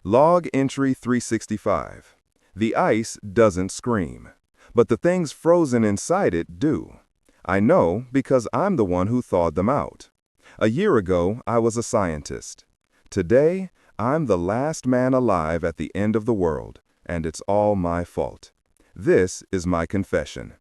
Log entry 365. The ice doesn't scream, but the things frozen inside it do. I know because I'm the one who thawed them out. A year ago, I was a scientist. Today, I'm the last man alive at the end of the world, and it's all my fault. This is my confession.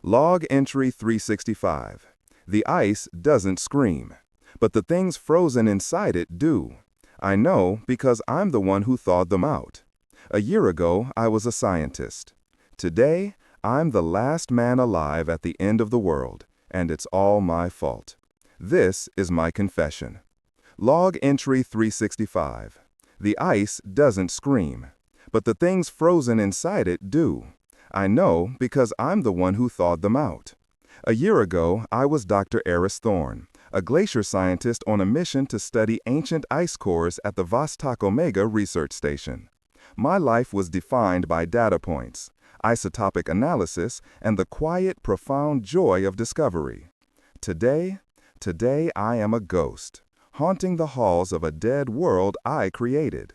Log entry 365. The ice doesn't scream, but the things frozen inside it do. I know because I'm the one who thawed them out. A year ago, I was a scientist. Today, I'm the last man alive at the end of the world, and it's all my fault. This is my confession. Log entry 365. The ice doesn't scream, but the things frozen inside it do. I know because I'm the one who thawed them out. A year ago, I was Dr. Eris Thorne, a glacier scientist on a mission to study ancient ice cores at the Vostok Omega research station. My life was defined by data points, isotopic analysis, and the quiet, profound joy of discovery. Today I am a ghost, haunting the halls of a dead world I created.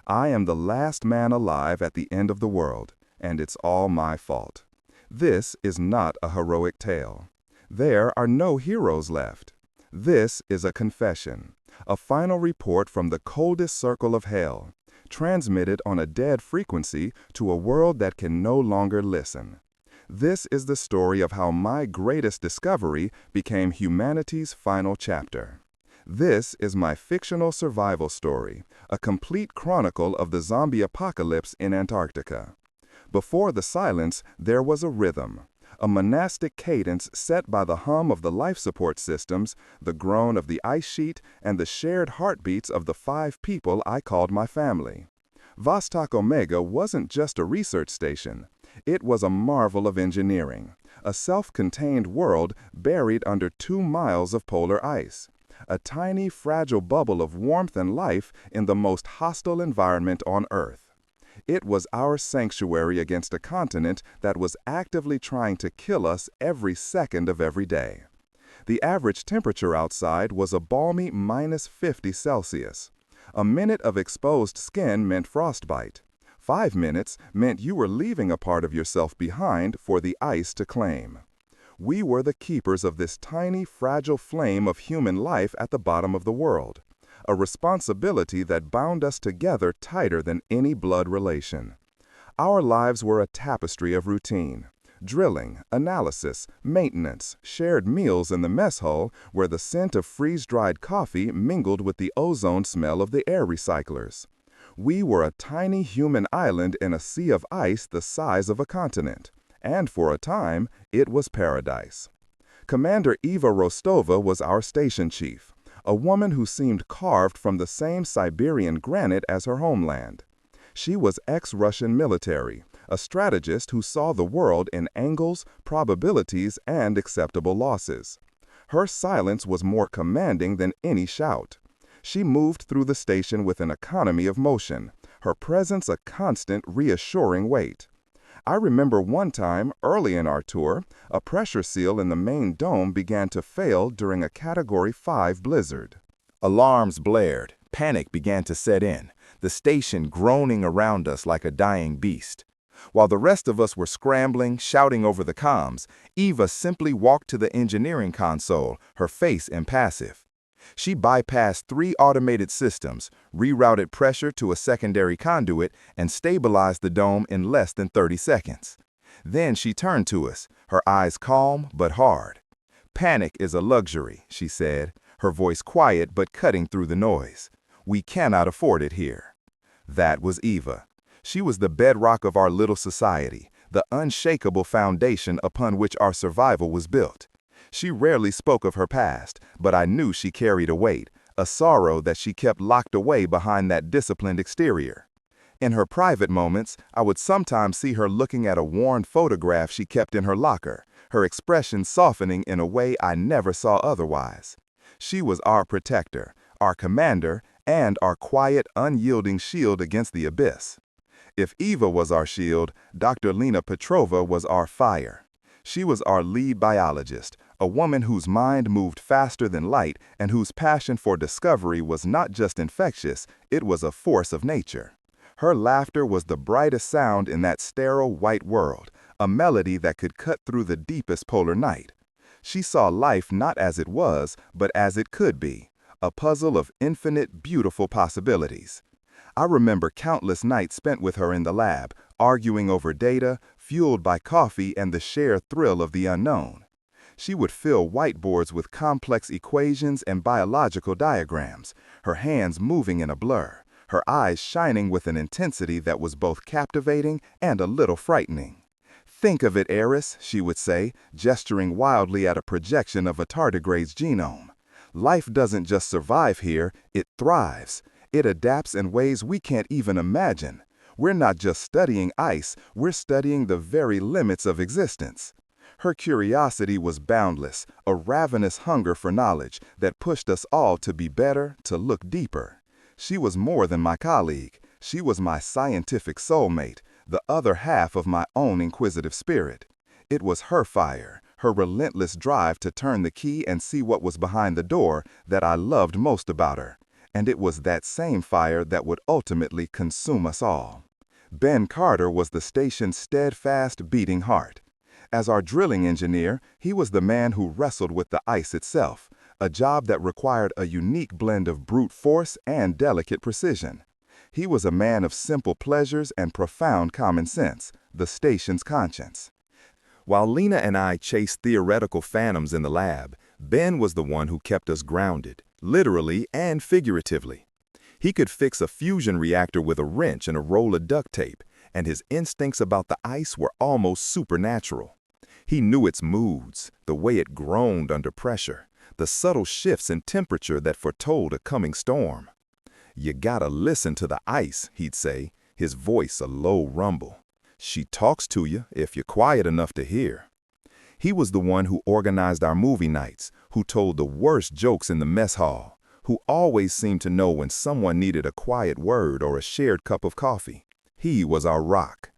I am the last man alive at the end of the world, and it's all my fault. This is not a heroic tale. There are no heroes left. This is a confession, a final report from the coldest circle of hell, transmitted on a dead frequency to a world that can no longer listen. This is the story of how my greatest discovery became humanity's final chapter. This is my fictional survival story, a complete chronicle of the zombie apocalypse in Antarctica. Before the silence, there was a rhythm, a monastic cadence set by the hum of the life support systems, the groan of the ice sheet, and the shared heartbeats of the 5 people I called my family. Vostok Omega wasn't just a research station. It was a marvel of engineering, a self-contained world buried under 2 miles of polar ice, a tiny, fragile bubble of warmth and life in the most hostile environment on Earth. It was our sanctuary against a continent that was actively trying to kill us every second of every day. The average temperature outside was a balmy -50 Celsius. A minute of exposed skin meant frostbite. 5 minutes meant you were leaving a part of yourself behind for the ice to claim. We were the keepers of this tiny, fragile flame of human life at the bottom of the world, a responsibility that bound us together tighter than any blood relation. Our lives were a tapestry of routine. Drilling, analysis, maintenance, shared meals in the mess hall where the scent of freeze-dried coffee mingled with the ozone smell of the air recyclers. We were a tiny human island in a sea of ice the size of a continent, and for a time, it was paradise. Commander Eva Rostova was our station chief, a woman who seemed carved from the same Siberian granite as her homeland. She was ex-Russian military, a strategist who saw the world in angles, probabilities, and acceptable losses. Her silence was more commanding than any shout. She moved through the station with an economy of motion, her presence a constant, reassuring weight. I remember one time, early in our tour, a pressure seal in the main dome began to fail during a Category 5 blizzard. Alarms blared, panic began to set in, the station groaning around us like a dying beast. While the rest of us were scrambling, shouting over the comms, Eva simply walked to the engineering console, her face impassive. She bypassed 3 automated systems, rerouted pressure to a secondary conduit, and stabilized the dome in less than 30 seconds. Then she turned to us, her eyes calm but hard. "Panic is a luxury," she said, her voice quiet but cutting through the noise. "We cannot afford it here." That was Eva. She was the bedrock of our little society, the unshakable foundation upon which our survival was built. She rarely spoke of her past, but I knew she carried a weight, a sorrow that she kept locked away behind that disciplined exterior. In her private moments, I would sometimes see her looking at a worn photograph she kept in her locker, her expression softening in a way I never saw otherwise. She was our protector, our commander, and our quiet, unyielding shield against the abyss. If Eva was our shield, Dr. Lena Petrova was our fire. She was our lead biologist, a woman whose mind moved faster than light and whose passion for discovery was not just infectious, it was a force of nature. Her laughter was the brightest sound in that sterile white world, a melody that could cut through the deepest polar night. She saw life not as it was, but as it could be, a puzzle of infinite, beautiful possibilities. I remember countless nights spent with her in the lab, arguing over data, fueled by coffee and the sheer thrill of the unknown. She would fill whiteboards with complex equations and biological diagrams, her hands moving in a blur, her eyes shining with an intensity that was both captivating and a little frightening. "Think of it, Eris," she would say, gesturing wildly at a projection of a tardigrade's genome. "Life doesn't just survive here, it thrives. It adapts in ways we can't even imagine. We're not just studying ice, we're studying the very limits of existence." Her curiosity was boundless, a ravenous hunger for knowledge that pushed us all to be better, to look deeper. She was more than my colleague. She was my scientific soulmate, the other half of my own inquisitive spirit. It was her fire, her relentless drive to turn the key and see what was behind the door, that I loved most about her. And it was that same fire that would ultimately consume us all. Ben Carter was the station's steadfast, beating heart. As our drilling engineer, he was the man who wrestled with the ice itself, a job that required a unique blend of brute force and delicate precision. He was a man of simple pleasures and profound common sense, the station's conscience. While Lena and I chased theoretical phantoms in the lab, Ben was the one who kept us grounded, literally and figuratively. He could fix a fusion reactor with a wrench and a roll of duct tape, and his instincts about the ice were almost supernatural. He knew its moods, the way it groaned under pressure, the subtle shifts in temperature that foretold a coming storm. "You gotta listen to the ice," he'd say, his voice a low rumble. "She talks to you if you're quiet enough to hear." He was the one who organized our movie nights, who told the worst jokes in the mess hall, who always seemed to know when someone needed a quiet word or a shared cup of coffee. He was our rock.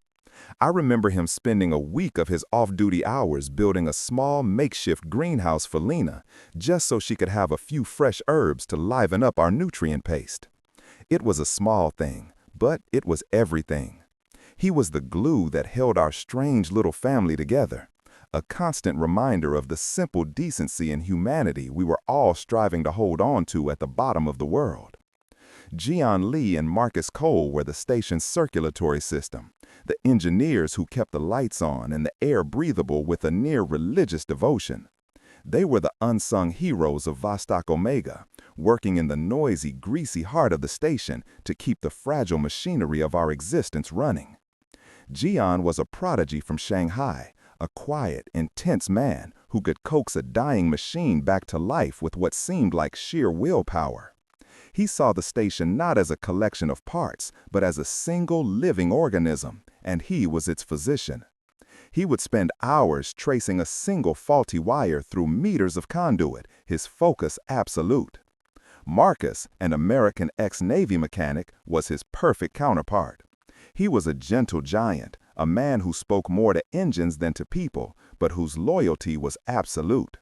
I remember him spending a week of his off-duty hours building a small makeshift greenhouse for Lena, just so she could have a few fresh herbs to liven up our nutrient paste. It was a small thing, but it was everything. He was the glue that held our strange little family together, a constant reminder of the simple decency and humanity we were all striving to hold on to at the bottom of the world. Gian Lee and Marcus Cole were the station's circulatory system, the engineers who kept the lights on and the air breathable with a near-religious devotion. They were the unsung heroes of Vostok Omega, working in the noisy, greasy heart of the station to keep the fragile machinery of our existence running. Gian was a prodigy from Shanghai, a quiet, intense man who could coax a dying machine back to life with what seemed like sheer willpower. He saw the station not as a collection of parts, but as a single living organism, and he was its physician. He would spend hours tracing a single faulty wire through meters of conduit, his focus absolute. Marcus, an American ex-Navy mechanic, was his perfect counterpart. He was a gentle giant, a man who spoke more to engines than to people, but whose loyalty was absolute.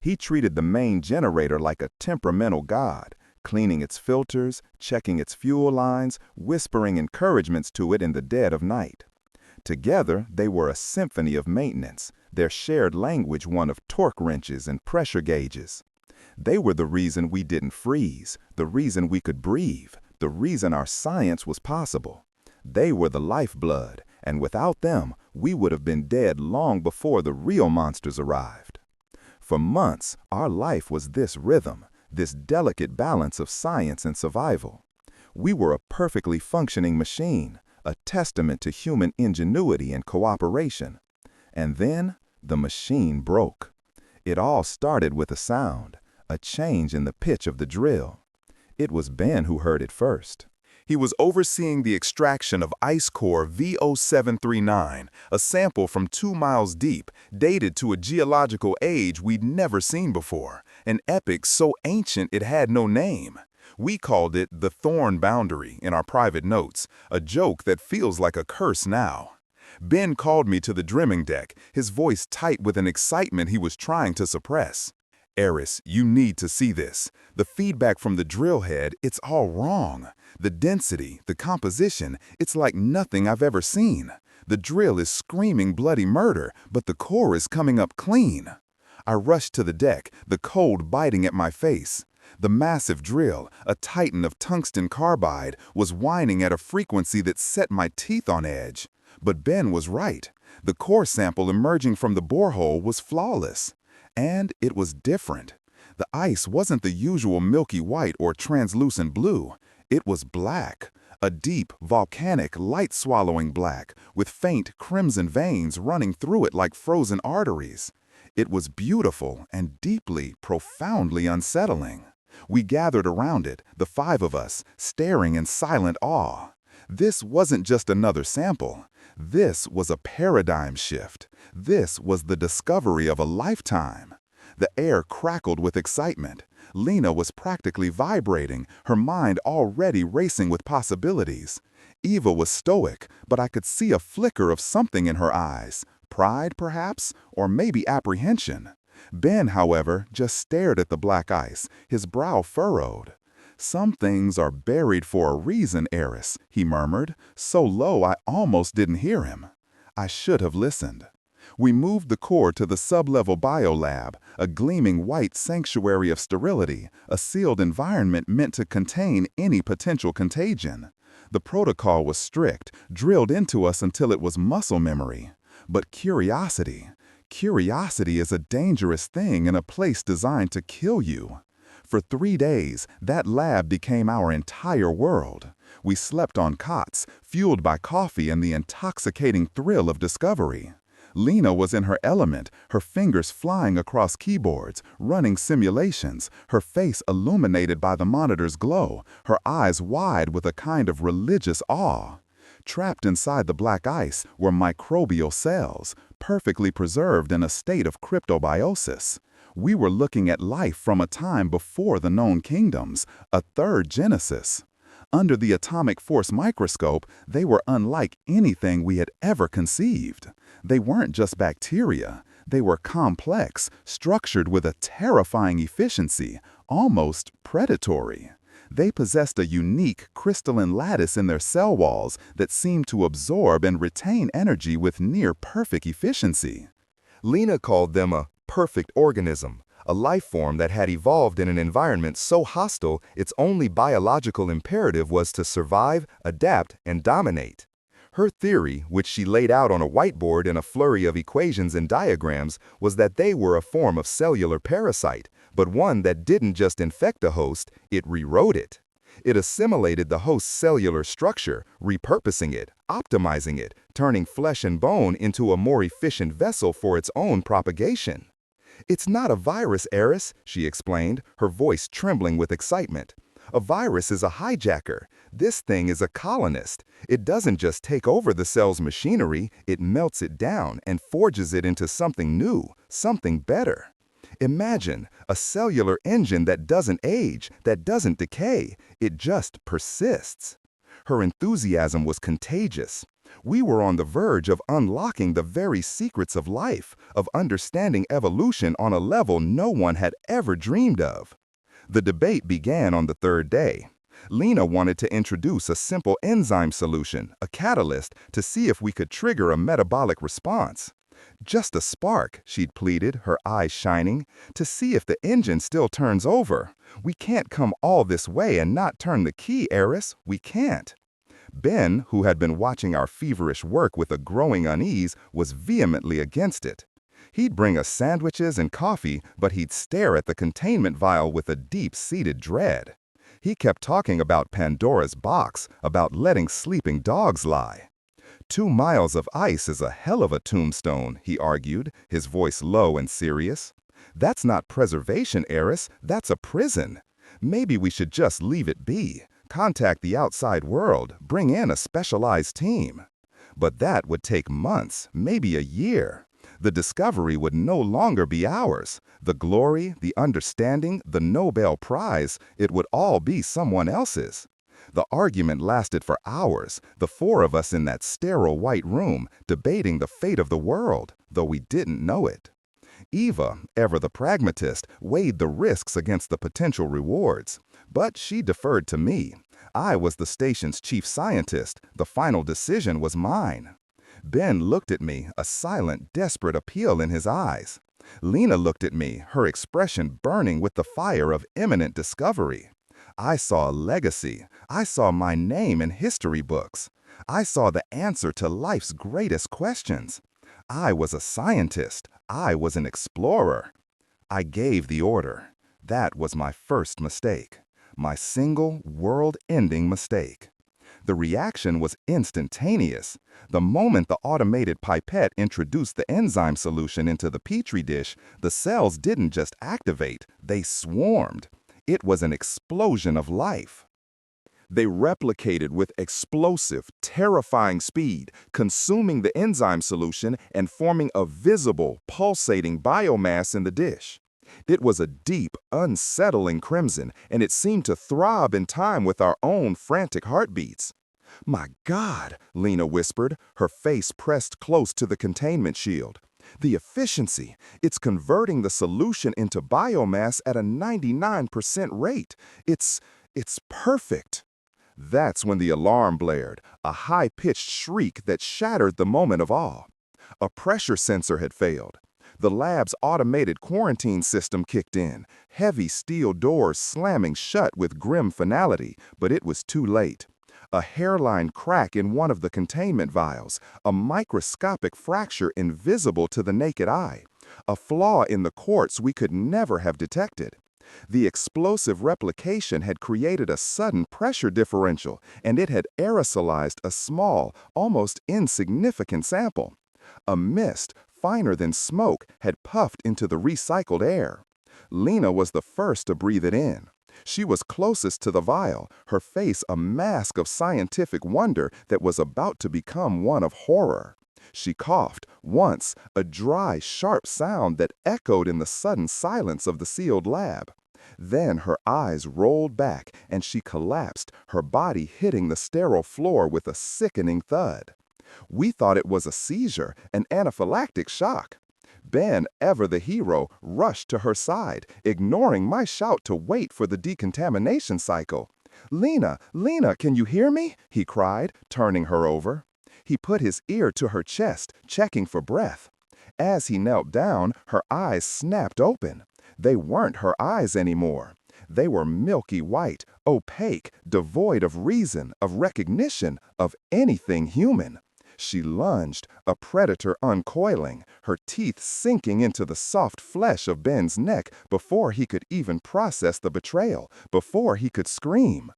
He treated the main generator like a temperamental god, cleaning its filters, checking its fuel lines, whispering encouragements to it in the dead of night. Together, they were a symphony of maintenance, their shared language one of torque wrenches and pressure gauges. They were the reason we didn't freeze, the reason we could breathe, the reason our science was possible. They were the lifeblood, and without them, we would have been dead long before the real monsters arrived. For months, our life was this rhythm, this delicate balance of science and survival. We were a perfectly functioning machine, a testament to human ingenuity and cooperation. And then, the machine broke. It all started with a sound, a change in the pitch of the drill. It was Ben who heard it first. He was overseeing the extraction of ice core V0739, a sample from 2 miles deep, dated to a geological age we'd never seen before, an epoch so ancient it had no name. We called it the Thorn Boundary in our private notes, a joke that feels like a curse now. Ben called me to the drimming deck, his voice tight with an excitement he was trying to suppress. Eris, you need to see this. The feedback from the drill head, it's all wrong. The density, the composition, it's like nothing I've ever seen. The drill is screaming bloody murder, but the core is coming up clean. I rushed to the deck, the cold biting at my face. The massive drill, a titan of tungsten carbide, was whining at a frequency that set my teeth on edge. But Ben was right. The core sample emerging from the borehole was flawless. And it was different. The ice wasn't the usual milky white or translucent blue. It was black. A deep, volcanic, light-swallowing black, with faint crimson veins running through it like frozen arteries. It was beautiful and deeply, profoundly unsettling. We gathered around it, the five of us, staring in silent awe. This wasn't just another sample. This was a paradigm shift. This was the discovery of a lifetime. The air crackled with excitement. Lena was practically vibrating, her mind already racing with possibilities. Eva was stoic, but I could see a flicker of something in her eyes. Pride, perhaps, or maybe apprehension. Ben, however, just stared at the black ice, his brow furrowed. "Some things are buried for a reason, Eris," he murmured, so low I almost didn't hear him. I should have listened. We moved the core to the sub-level biolab, a gleaming white sanctuary of sterility, a sealed environment meant to contain any potential contagion. The protocol was strict, drilled into us until it was muscle memory. But curiosity is a dangerous thing in a place designed to kill you. For 3 days, that lab became our entire world. We slept on cots, fueled by coffee and the intoxicating thrill of discovery. Lena was in her element, her fingers flying across keyboards, running simulations, her face illuminated by the monitor's glow, her eyes wide with a kind of religious awe. Trapped inside the black ice were microbial cells, perfectly preserved in a state of cryptobiosis. We were looking at life from a time before the known kingdoms, a third genesis. Under the atomic force microscope, they were unlike anything we had ever conceived. They weren't just bacteria. They were complex, structured with a terrifying efficiency, almost predatory. They possessed a unique crystalline lattice in their cell walls that seemed to absorb and retain energy with near-perfect efficiency. Lena called them a perfect organism, a life form that had evolved in an environment so hostile its only biological imperative was to survive, adapt, and dominate. Her theory, which she laid out on a whiteboard in a flurry of equations and diagrams, was that they were a form of cellular parasite, but one that didn't just infect a host, it rewrote it. It assimilated the host's cellular structure, repurposing it, optimizing it, turning flesh and bone into a more efficient vessel for its own propagation. "It's not a virus, Eris," she explained, her voice trembling with excitement. "A virus is a hijacker. This thing is a colonist. It doesn't just take over the cell's machinery, it melts it down and forges it into something new, something better. Imagine a cellular engine that doesn't age, that doesn't decay, it just persists." Her enthusiasm was contagious. We were on the verge of unlocking the very secrets of life, of understanding evolution on a level no one had ever dreamed of. The debate began on the third day. Lena wanted to introduce a simple enzyme solution, a catalyst, to see if we could trigger a metabolic response. "Just a spark," she'd pleaded, her eyes shining, "to see if the engine still turns over. We can't come all this way and not turn the key, Eris. We can't." Ben, who had been watching our feverish work with a growing unease, was vehemently against it. He'd bring us sandwiches and coffee, but he'd stare at the containment vial with a deep-seated dread. He kept talking about Pandora's box, about letting sleeping dogs lie. 2 miles of ice is a hell of a tombstone, he argued, his voice low and serious. "That's not preservation, Eris, that's a prison. Maybe we should just leave it be, contact the outside world, bring in a specialized team." But that would take months, maybe a year. The discovery would no longer be ours. The glory, the understanding, the Nobel Prize, it would all be someone else's. The argument lasted for hours, the 4 of us in that sterile white room, debating the fate of the world, though we didn't know it. Eva, ever the pragmatist, weighed the risks against the potential rewards. But she deferred to me. I was the station's chief scientist. The final decision was mine. Ben looked at me, a silent, desperate appeal in his eyes. Lena looked at me, her expression burning with the fire of imminent discovery. I saw a legacy. I saw my name in history books. I saw the answer to life's greatest questions. I was a scientist. I was an explorer. I gave the order. That was my first mistake. My single, world-ending mistake. The reaction was instantaneous. The moment the automated pipette introduced the enzyme solution into the petri dish, the cells didn't just activate, they swarmed. It was an explosion of life. They replicated with explosive, terrifying speed, consuming the enzyme solution and forming a visible, pulsating biomass in the dish. It was a deep, unsettling crimson, and it seemed to throb in time with our own frantic heartbeats. "My God," Lena whispered, her face pressed close to the containment shield. "The efficiency! It's converting the solution into biomass at a 99% rate. It's perfect." That's when the alarm blared, a high-pitched shriek that shattered the moment of awe. A pressure sensor had failed. The lab's automated quarantine system kicked in, heavy steel doors slamming shut with grim finality, but it was too late. A hairline crack in one of the containment vials, a microscopic fracture invisible to the naked eye, a flaw in the quartz we could never have detected. The explosive replication had created a sudden pressure differential, and it had aerosolized a small, almost insignificant sample. A mist, finer than smoke, had puffed into the recycled air. Lena was the first to breathe it in. She was closest to the vial, her face a mask of scientific wonder that was about to become one of horror. She coughed, once, a dry, sharp sound that echoed in the sudden silence of the sealed lab. Then her eyes rolled back and she collapsed, her body hitting the sterile floor with a sickening thud. We thought it was a seizure, an anaphylactic shock. Ben, ever the hero, rushed to her side, ignoring my shout to wait for the decontamination cycle. "Lena, Lena, can you hear me?" he cried, turning her over. He put his ear to her chest, checking for breath. As he knelt down, her eyes snapped open. They weren't her eyes anymore. They were milky white, opaque, devoid of reason, of recognition, of anything human. She lunged, a predator uncoiling, her teeth sinking into the soft flesh of Ben's neck before he could even process the betrayal, before he could scream.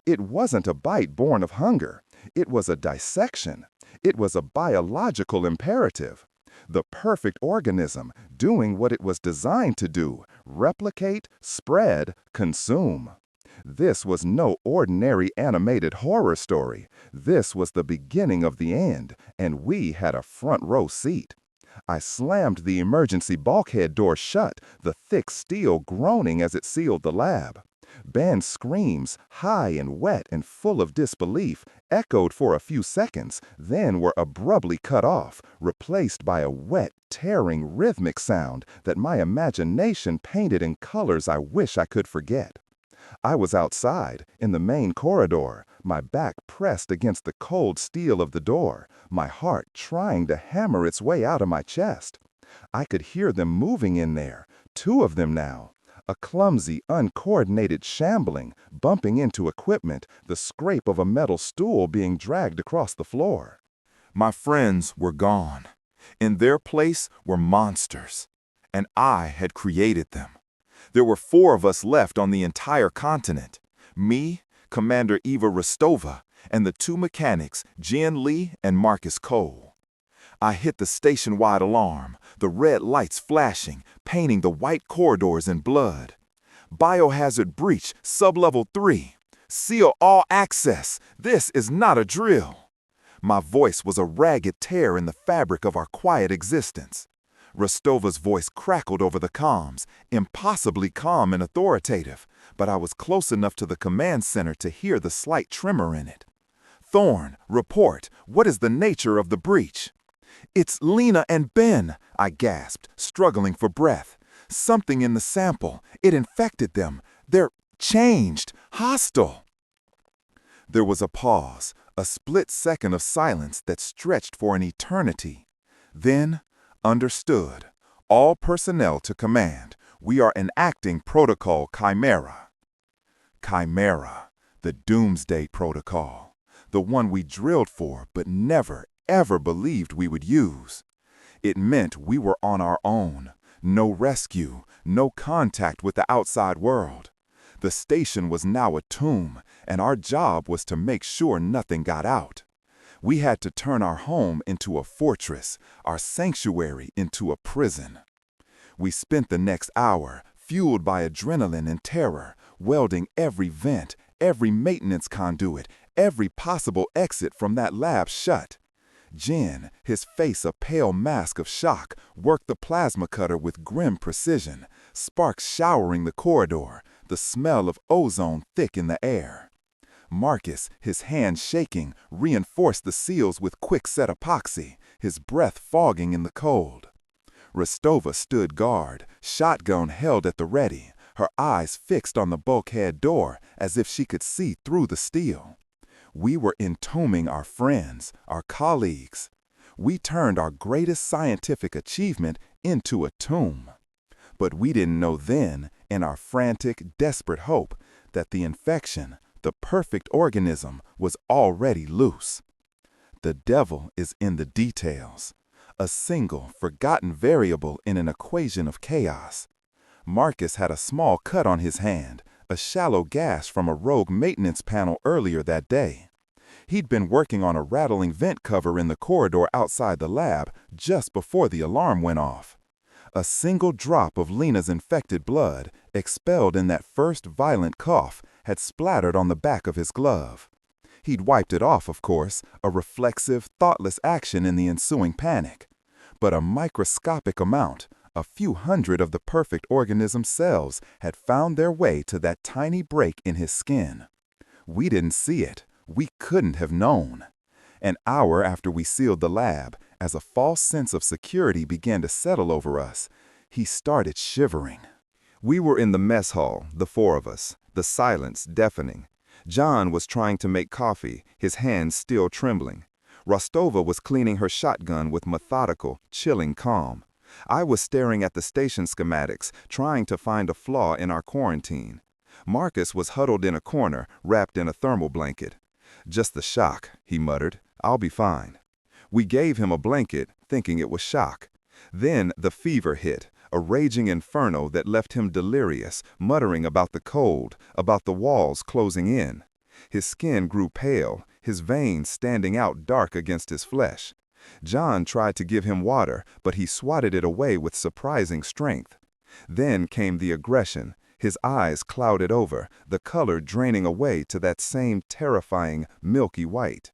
It wasn't a bite born of hunger. It was a dissection. It was a biological imperative. The perfect organism, doing what it was designed to do, replicate, spread, consume. This was no ordinary animated horror story. This was the beginning of the end, and we had a front row seat. I slammed the emergency bulkhead door shut, the thick steel groaning as it sealed the lab. Ben's screams, high and wet and full of disbelief, echoed for a few seconds, then were abruptly cut off, replaced by a wet, tearing, rhythmic sound that my imagination painted in colors I wish I could forget. I was outside, in the main corridor, my back pressed against the cold steel of the door, my heart trying to hammer its way out of my chest. I could hear them moving in there, two of them now. A clumsy, uncoordinated shambling, bumping into equipment, the scrape of a metal stool being dragged across the floor. My friends were gone. In their place were monsters, and I had created them. There were 4 of us left on the entire continent. Me, Commander Eva Rostova, and the 2 mechanics, Jen Lee and Marcus Cole. I hit the station-wide alarm, the red lights flashing, painting the white corridors in blood. "Biohazard breach, sublevel 3. Seal all access. This is not a drill." My voice was a ragged tear in the fabric of our quiet existence. Rostova's voice crackled over the comms, impossibly calm and authoritative, but I was close enough to the command center to hear the slight tremor in it. "Thorne, report. What is the nature of the breach?" "It's Lena and Ben," I gasped, struggling for breath. "Something in the sample. It infected them. They're changed, hostile." There was a pause, a split second of silence that stretched for an eternity. Then, understood. All personnel to command. We are enacting Protocol Chimera. Chimera, the Doomsday Protocol. The one we drilled for but never, ever believed we would use. It meant we were on our own. No rescue, no contact with the outside world. The station was now a tomb, and our job was to make sure nothing got out. We had to turn our home into a fortress, our sanctuary into a prison. We spent the next hour, fueled by adrenaline and terror, welding every vent, every maintenance conduit, every possible exit from that lab shut. Jen, his face a pale mask of shock, worked the plasma cutter with grim precision, sparks showering the corridor, the smell of ozone thick in the air. Marcus, his hand shaking, reinforced the seals with quick-set epoxy, his breath fogging in the cold. Rostova stood guard, shotgun held at the ready, her eyes fixed on the bulkhead door as if she could see through the steel. We were entombing our friends, our colleagues. We turned our greatest scientific achievement into a tomb. But we didn't know then, in our frantic, desperate hope, that the infection, the perfect organism, was already loose. The devil is in the details. A single, forgotten variable in an equation of chaos. Marcus had a small cut on his hand, a shallow gash from a rogue maintenance panel earlier that day. He'd been working on a rattling vent cover in the corridor outside the lab just before the alarm went off. A single drop of Lena's infected blood, expelled in that first violent cough, had splattered on the back of his glove. He'd wiped it off, of course, a reflexive, thoughtless action in the ensuing panic. But a microscopic amount, a few hundred of the perfect organism cells, had found their way to that tiny break in his skin. We didn't see it. We couldn't have known. An hour after we sealed the lab, as a false sense of security began to settle over us, he started shivering. We were in the mess hall, the four of us, the silence deafening. John was trying to make coffee, his hands still trembling. Rostova was cleaning her shotgun with methodical, chilling calm. I was staring at the station schematics, trying to find a flaw in our quarantine. Marcus was huddled in a corner, wrapped in a thermal blanket. "Just the shock," he muttered. "I'll be fine." We gave him a blanket, thinking it was shock. Then the fever hit, a raging inferno that left him delirious, muttering about the cold, about the walls closing in. His skin grew pale, his veins standing out dark against his flesh. John tried to give him water, but he swatted it away with surprising strength. Then came the aggression, his eyes clouded over, the color draining away to that same terrifying, milky white.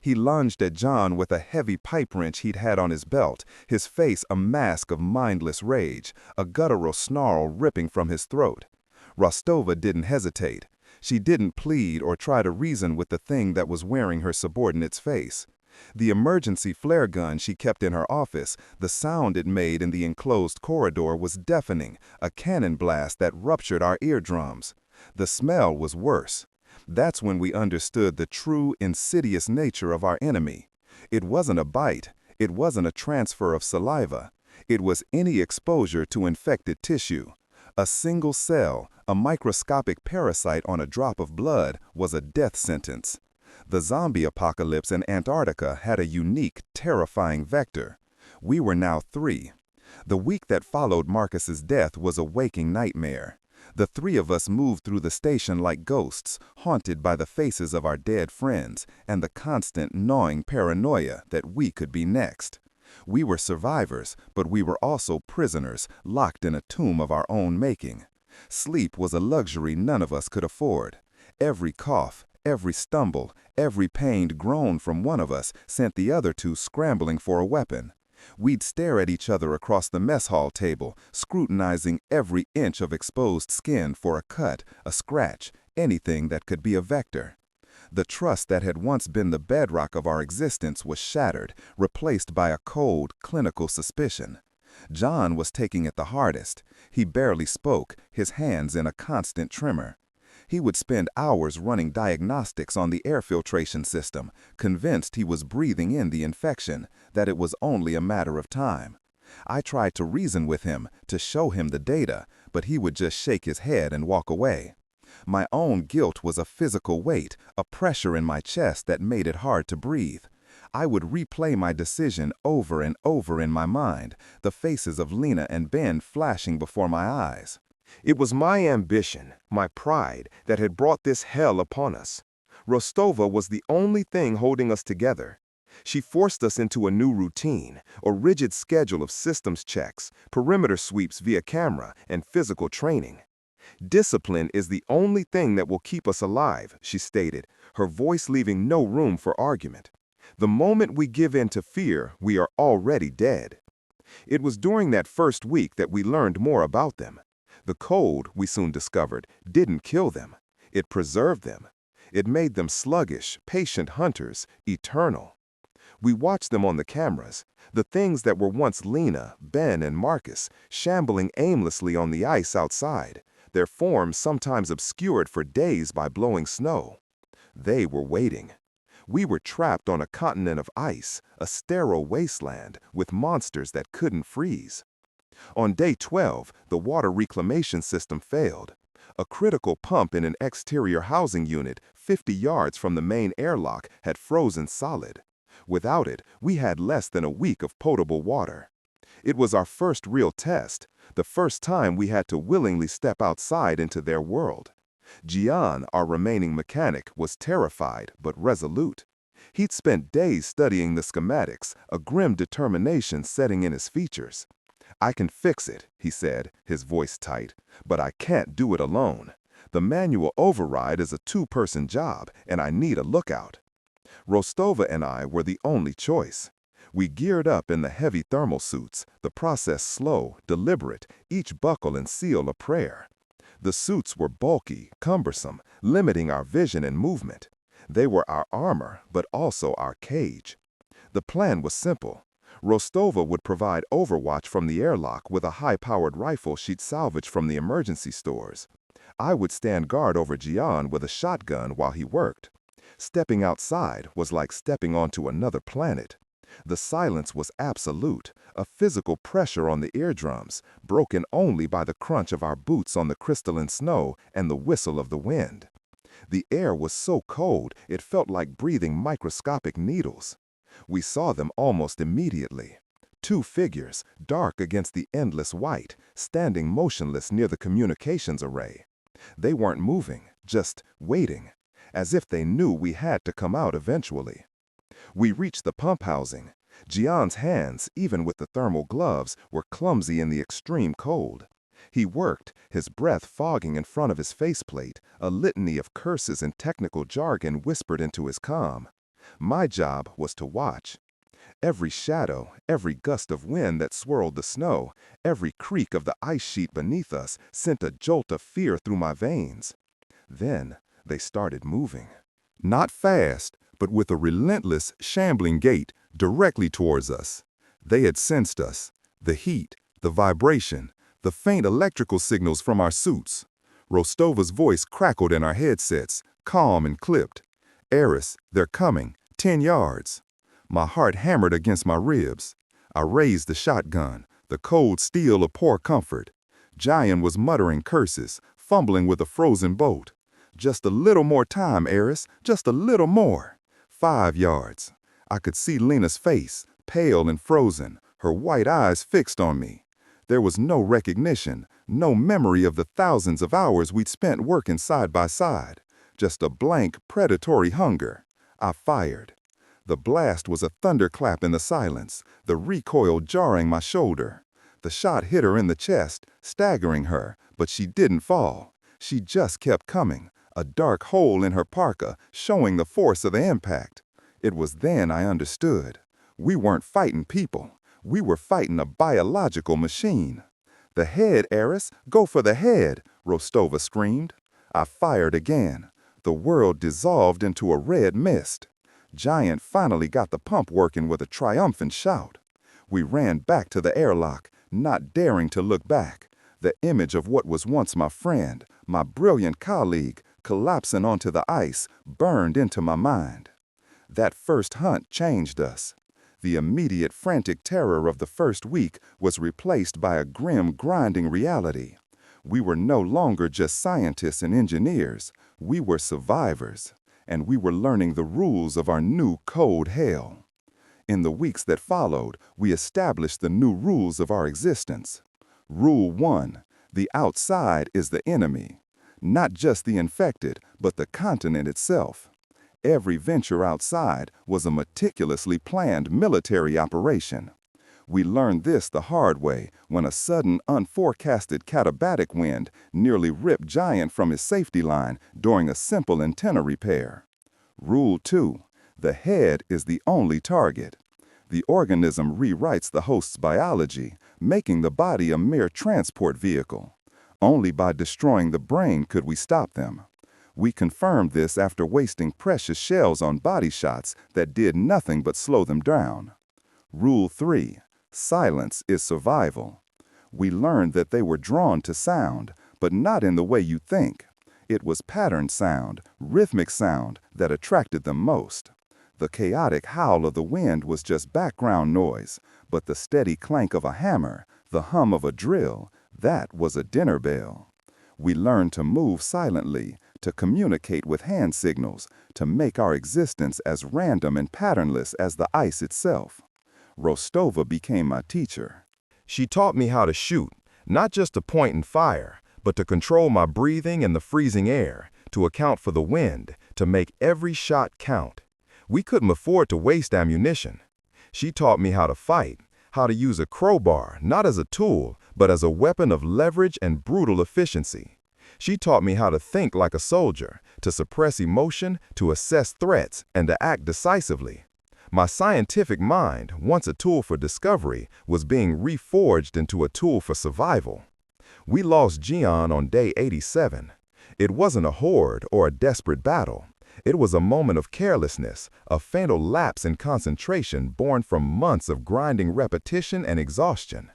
He lunged at John with a heavy pipe wrench he'd had on his belt, his face a mask of mindless rage, a guttural snarl ripping from his throat. Rostova didn't hesitate. She didn't plead or try to reason with the thing that was wearing her subordinate's face. The emergency flare gun she kept in her office, the sound it made in the enclosed corridor was deafening, a cannon blast that ruptured our eardrums. The smell was worse. That's when we understood the true, insidious nature of our enemy. It wasn't a bite. It wasn't a transfer of saliva. It was any exposure to infected tissue. A single cell, a microscopic parasite on a drop of blood, was a death sentence. The zombie apocalypse in Antarctica had a unique, terrifying vector. We were now 3. The week that followed Marcus's death was a waking nightmare. The 3 of us moved through the station like ghosts, haunted by the faces of our dead friends and the constant gnawing paranoia that we could be next. We were survivors, but we were also prisoners, locked in a tomb of our own making. Sleep was a luxury none of us could afford. Every cough, every stumble, every pained groan from one of us sent the other 2 scrambling for a weapon. We'd stare at each other across the mess hall table, scrutinizing every inch of exposed skin for a cut, a scratch, anything that could be a vector. The trust that had once been the bedrock of our existence was shattered, replaced by a cold, clinical suspicion. John was taking it the hardest. He barely spoke, his hands in a constant tremor. He would spend hours running diagnostics on the air filtration system, convinced he was breathing in the infection, that it was only a matter of time. I tried to reason with him, to show him the data, but he would just shake his head and walk away. My own guilt was a physical weight, a pressure in my chest that made it hard to breathe. I would replay my decision over and over in my mind, the faces of Lena and Ben flashing before my eyes. It was my ambition, my pride, that had brought this hell upon us. Rostova was the only thing holding us together. She forced us into a new routine, a rigid schedule of systems checks, perimeter sweeps via camera, and physical training. Discipline is the only thing that will keep us alive, she stated, her voice leaving no room for argument. The moment we give in to fear, we are already dead. It was during that first week that we learned more about them. The cold, we soon discovered, didn't kill them. It preserved them. It made them sluggish, patient hunters, eternal. We watched them on the cameras, the things that were once Lena, Ben, and Marcus, shambling aimlessly on the ice outside, their forms sometimes obscured for days by blowing snow. They were waiting. We were trapped on a continent of ice, a sterile wasteland with monsters that couldn't freeze. On day 12, the water reclamation system failed. A critical pump in an exterior housing unit 50 yards from the main airlock had frozen solid. Without it, we had less than a week of potable water. It was our first real test, the first time we had to willingly step outside into their world. Gian, our remaining mechanic, was terrified but resolute. He'd spent days studying the schematics, a grim determination setting in his features. "I can fix it," he said, his voice tight, "but I can't do it alone. The manual override is a two-person job, and I need a lookout." Rostova and I were the only choice. We geared up in the heavy thermal suits, the process slow, deliberate, each buckle and seal a prayer. The suits were bulky, cumbersome, limiting our vision and movement. They were our armor, but also our cage. The plan was simple. Rostova would provide overwatch from the airlock with a high-powered rifle she'd salvaged from the emergency stores. I would stand guard over Gian with a shotgun while he worked. Stepping outside was like stepping onto another planet. The silence was absolute, a physical pressure on the eardrums, broken only by the crunch of our boots on the crystalline snow and the whistle of the wind. The air was so cold it felt like breathing microscopic needles. We saw them almost immediately. Two figures, dark against the endless white, standing motionless near the communications array. They weren't moving, just waiting, as if they knew we had to come out eventually. We reached the pump housing. Gian's hands, even with the thermal gloves, were clumsy in the extreme cold. He worked, his breath fogging in front of his faceplate, a litany of curses and technical jargon whispered into his comm. My job was to watch. Every shadow, every gust of wind that swirled the snow, every creak of the ice sheet beneath us sent a jolt of fear through my veins. Then they started moving. Not fast, but with a relentless, shambling gait directly towards us. They had sensed us, the heat, the vibration, the faint electrical signals from our suits. Rostova's voice crackled in our headsets, calm and clipped. "Eris, they're coming, 10 yards. My heart hammered against my ribs. I raised the shotgun, the cold steel a poor comfort. Gian was muttering curses, fumbling with a frozen bolt. "Just a little more time, Eris, just a little more." 5 yards. I could see Lena's face, pale and frozen, her white eyes fixed on me. There was no recognition, no memory of the thousands of hours we'd spent working side by side. Just a blank, predatory hunger. I fired. The blast was a thunderclap in the silence, the recoil jarring my shoulder. The shot hit her in the chest, staggering her, but she didn't fall. She just kept coming, a dark hole in her parka, showing the force of the impact. It was then I understood. We weren't fighting people. We were fighting a biological machine. "The head, Eris, go for the head," Rostova screamed. I fired again. the world dissolved into a red mist. Giant finally got the pump working with a triumphant shout. We ran back to the airlock, not daring to look back. The image of what was once my friend, my brilliant colleague, collapsing onto the ice, burned into my mind. That first hunt changed us. The immediate frantic terror of the first week was replaced by a grim, grinding reality. We were no longer just scientists and engineers. We were survivors, and we were learning the rules of our new cold hell. In the weeks that followed, we established the new rules of our existence. Rule 1: the outside is the enemy. Not just the infected, but the continent itself. Every venture outside was a meticulously planned military operation. We learned this the hard way when a sudden, unforecasted katabatic wind nearly ripped Giant from his safety line during a simple antenna repair. Rule 2: the head is the only target. The organism rewrites the host's biology, making the body a mere transport vehicle. Only by destroying the brain could we stop them. We confirmed this after wasting precious shells on body shots that did nothing but slow them down. Rule 3: silence is survival. We learned that they were drawn to sound, but not in the way you think. It was patterned sound, rhythmic sound, that attracted them most. The chaotic howl of the wind was just background noise, but the steady clank of a hammer, the hum of a drill, that was a dinner bell. We learned to move silently, to communicate with hand signals, to make our existence as random and patternless as the ice itself. Rostova became my teacher. She taught me how to shoot, not just to point and fire, but to control my breathing and the freezing air, to account for the wind, to make every shot count. We couldn't afford to waste ammunition. She taught me how to fight, how to use a crowbar, not as a tool, but as a weapon of leverage and brutal efficiency. She taught me how to think like a soldier, to suppress emotion, to assess threats, and to act decisively. My scientific mind, once a tool for discovery, was being reforged into a tool for survival. We lost Gian on day 87. It wasn't a horde or a desperate battle. It was a moment of carelessness, a fatal lapse in concentration born from months of grinding repetition and exhaustion.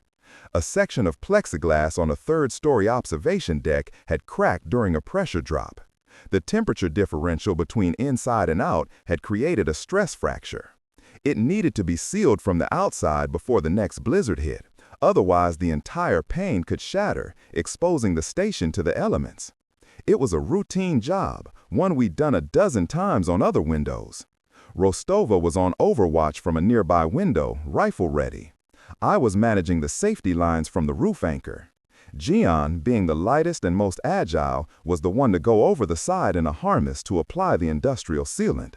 A section of plexiglass on a third-story observation deck had cracked during a pressure drop. The temperature differential between inside and out had created a stress fracture. It needed to be sealed from the outside before the next blizzard hit. Otherwise, the entire pane could shatter, exposing the station to the elements. It was a routine job, one we'd done a dozen times on other windows. Rostova was on overwatch from a nearby window, rifle ready. I was managing the safety lines from the roof anchor. Gian, being the lightest and most agile, was the one to go over the side in a harness to apply the industrial sealant.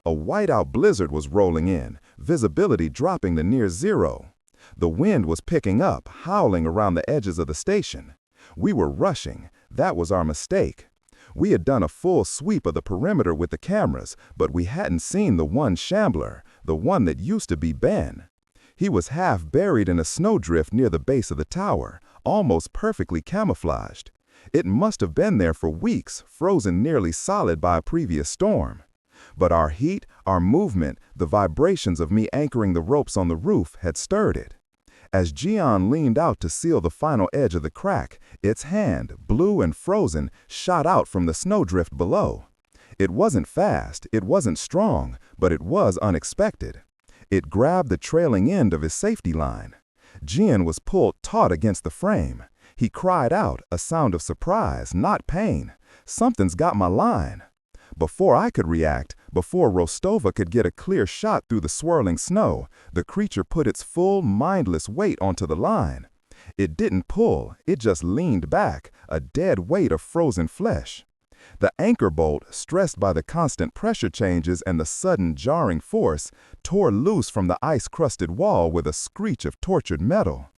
A whiteout blizzard was rolling in, visibility dropping to near zero. The wind was picking up, howling around the edges of the station. We were rushing. That was our mistake. We had done a full sweep of the perimeter with the cameras, but we hadn't seen the one shambler, the one that used to be Ben. He was half buried in a snowdrift near the base of the tower, almost perfectly camouflaged. It must have been there for weeks, frozen nearly solid by a previous storm. But our heat, our movement, the vibrations of me anchoring the ropes on the roof had stirred it. As Gian leaned out to seal the final edge of the crack, its hand, blue and frozen, shot out from the snowdrift below. It wasn't fast, it wasn't strong, but it was unexpected. It grabbed the trailing end of his safety line. Gian was pulled taut against the frame. He cried out, a sound of surprise, not pain. "Something's got my line." Before I could react, before Rostova could get a clear shot through the swirling snow, the creature put its full, mindless weight onto the line. It didn't pull, it just leaned back, a dead weight of frozen flesh. The anchor bolt, stressed by the constant pressure changes and the sudden jarring force, tore loose from the ice-crusted wall with a screech of tortured metal.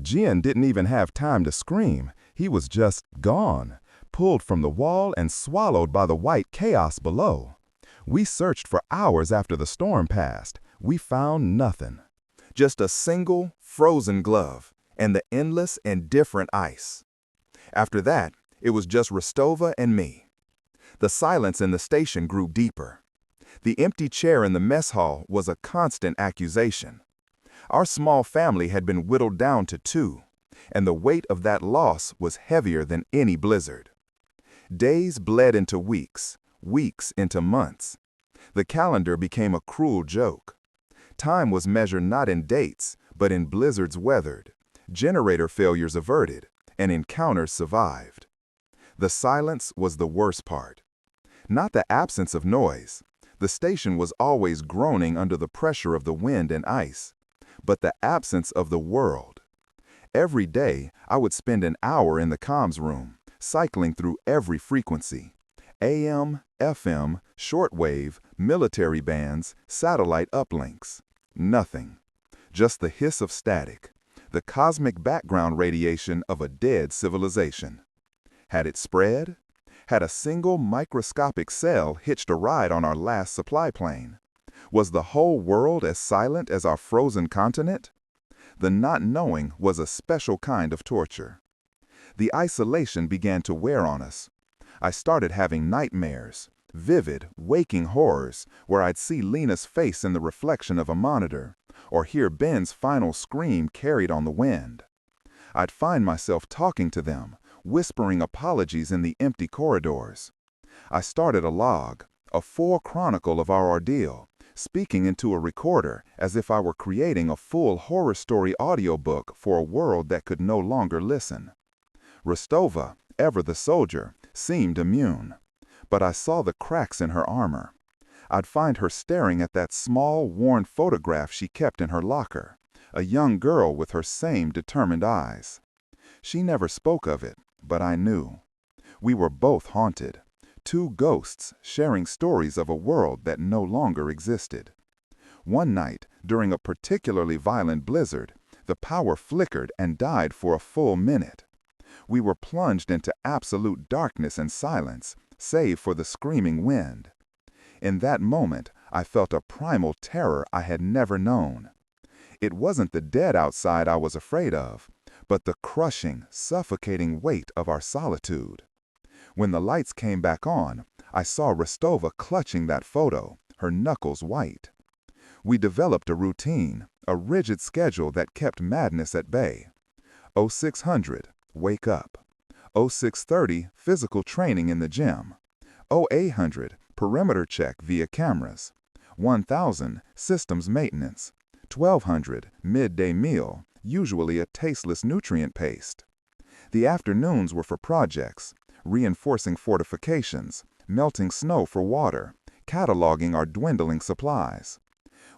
Gian didn't even have time to scream. He was just gone, pulled from the wall and swallowed by the white chaos below. We searched for hours after the storm passed. We found nothing. Just a single, frozen glove and the endless and different ice. After that, it was just Rostova and me. The silence in the station grew deeper. The empty chair in the mess hall was a constant accusation. Our small family had been whittled down to 2, and the weight of that loss was heavier than any blizzard. Days bled into weeks, weeks into months. The calendar became a cruel joke. Time was measured not in dates, but in blizzards weathered, generator failures averted, and encounters survived. The silence was the worst part. Not the absence of noise. The station was always groaning under the pressure of the wind and ice, but the absence of the world. Every day, I would spend an hour in the comms room, cycling through every frequency. AM, FM, shortwave, military bands, satellite uplinks. Nothing. Just the hiss of static, the cosmic background radiation of a dead civilization. Had it spread? Had a single microscopic cell hitched a ride on our last supply plane? Was the whole world as silent as our frozen continent? The not knowing was a special kind of torture. The isolation began to wear on us. I started having nightmares, vivid, waking horrors, where I'd see Lena's face in the reflection of a monitor, or hear Ben's final scream carried on the wind. I'd find myself talking to them, whispering apologies in the empty corridors. I started a log, a full chronicle of our ordeal, speaking into a recorder as if I were creating a full horror story audiobook for a world that could no longer listen. Rostova, ever the soldier, seemed immune, but I saw the cracks in her armor. I'd find her staring at that small, worn photograph she kept in her locker, a young girl with her same determined eyes. She never spoke of it, but I knew. We were both haunted, 2 ghosts sharing stories of a world that no longer existed. One night, during a particularly violent blizzard, the power flickered and died for a full minute. We were plunged into absolute darkness and silence, save for the screaming wind. In that moment, I felt a primal terror I had never known. It wasn't the dead outside I was afraid of, but the crushing, suffocating weight of our solitude. When the lights came back on, I saw Rostova clutching that photo, her knuckles white. We developed a routine, a rigid schedule that kept madness at bay. 0600, wake up. 0630, physical training in the gym. 0800, perimeter check via cameras. 1000, systems maintenance. 1200, midday meal, usually a tasteless nutrient paste. The afternoons were for projects, reinforcing fortifications, melting snow for water, cataloging our dwindling supplies.